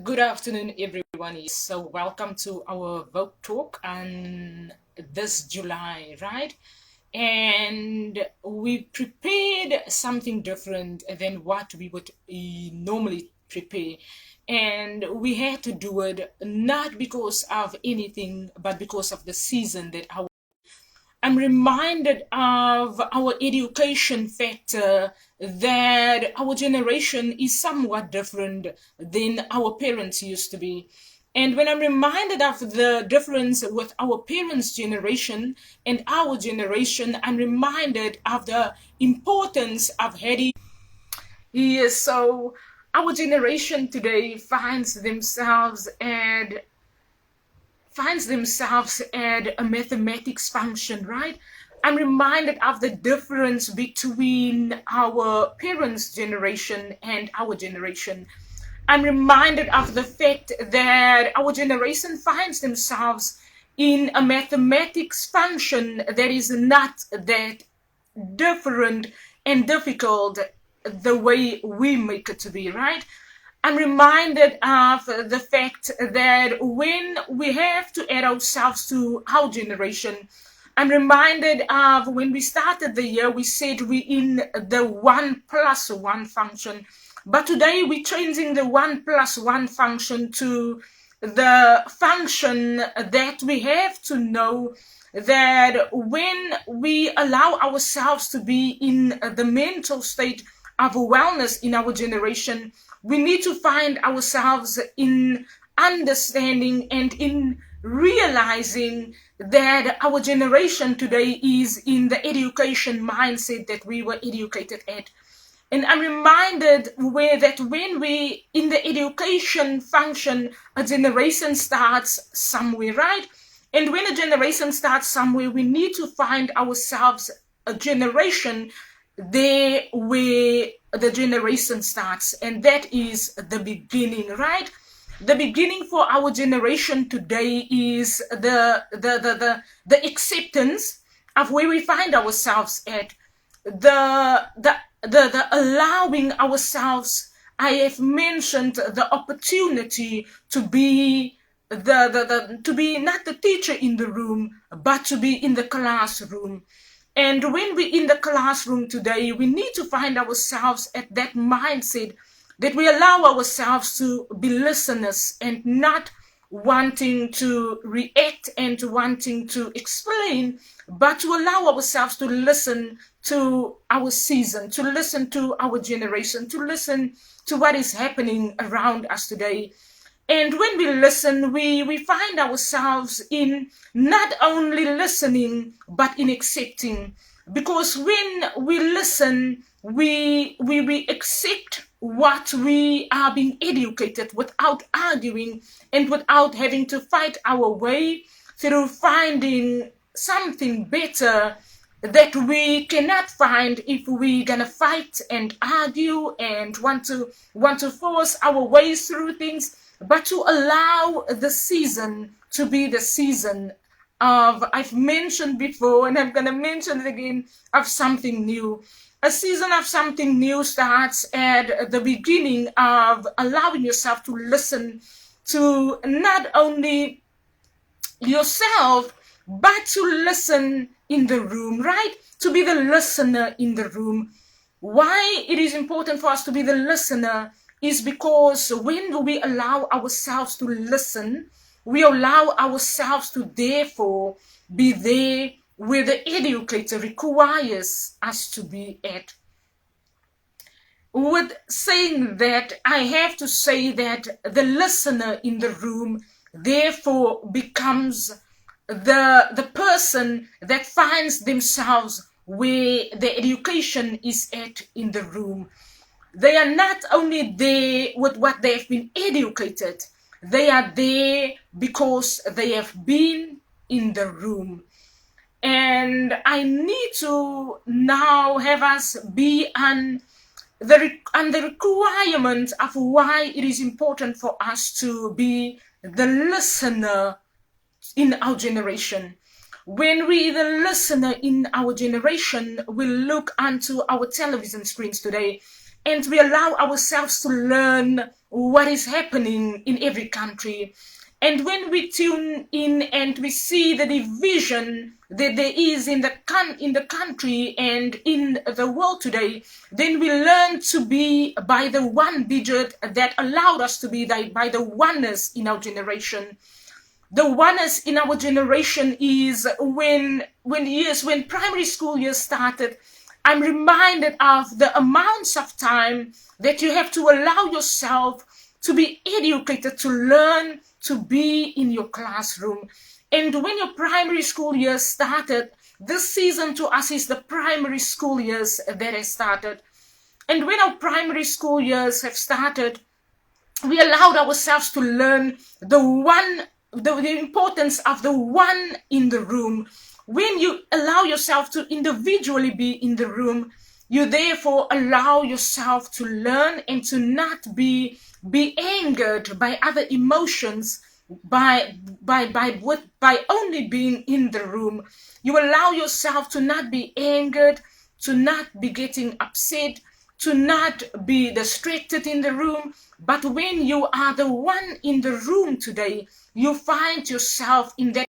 Good afternoon, everyone. So, welcome to our Vogue Talk on this July, right? And we prepared something different than what we would normally prepare. And we had to do it not because of anything, but because of the season that I'm reminded of our education factor that our generation is somewhat different than our parents used to be. And when I'm reminded of the difference with our parents' generation and our generation, I'm reminded of the importance of heading. Yes, so our generation today finds themselves at a mathematics function, right? I'm reminded of the difference between our parents' generation and our generation. I'm reminded of the fact that our generation finds themselves in a mathematics function that is not that different and difficult the way we make it to be, right? I'm reminded of the fact that when we have to add ourselves to our generation, I'm reminded of when we started the year, we said we in the 1+1 function. But today we're changing the 1+1 function to the function that we have to know that when we allow ourselves to be in the mental state of wellness in our generation, we need to find ourselves in understanding and in realizing that our generation today is in the education mindset that we were educated at. And I'm reminded that when we in the education function, a generation starts somewhere, right? And when a generation starts somewhere, we need to find ourselves a generation there where the generation starts, and that is the beginning, right? The beginning for our generation today is the acceptance of where we find ourselves at, the allowing ourselves. I have mentioned the opportunity to be to be not the teacher in the room, but to be in the classroom. And when we're in the classroom today, we need to find ourselves at that mindset that we allow ourselves to be listeners and not wanting to react and wanting to explain, but to allow ourselves to listen to our season, to listen to our generation, to listen to what is happening around us today. And when we listen, we find ourselves in not only listening, but in accepting. Because when we listen, we accept what we are being educated without arguing and without having to fight our way through finding something better that we cannot find if we're gonna fight and argue and want to force our ways through things, but to allow the season to be the season of, I've mentioned before and I'm gonna mention it again, of something new. A season of something new starts at the beginning of allowing yourself to listen to not only yourself, but to listen in the room, right? To be the listener in the room. Why it is important for us to be the listener is because when we allow ourselves to listen, we allow ourselves to therefore be there where the educator requires us to be at. With saying that, I have to say that the listener in the room therefore becomes the person that finds themselves where the education is at in the room. They are not only there with what they have been educated, they are there because they have been in the room. And I need to now have us be on the requirement of why it is important for us to be the listener in our generation. When we, the listener in our generation, will look onto our television screens today, and we allow ourselves to learn what is happening in every country. And when we tune in and we see the division that there is in the country and in the world today, then we learn to be by the one digit that allowed us to be by the oneness in our generation. The oneness in our generation is when primary school years started. I'm reminded of the amounts of time that you have to allow yourself to be educated, to learn, to be in your classroom. And when your primary school years started, this season to us is the primary school years that has started. And when our primary school years have started, we allowed ourselves to learn the importance of the one in the room. When you allow yourself to individually be in the room, you therefore allow yourself to learn and to not be angered by other emotions by only being in the room. You allow yourself to not be angered, to not be getting upset, to not be distracted in the room. But when you are the one in the room today, you find yourself in that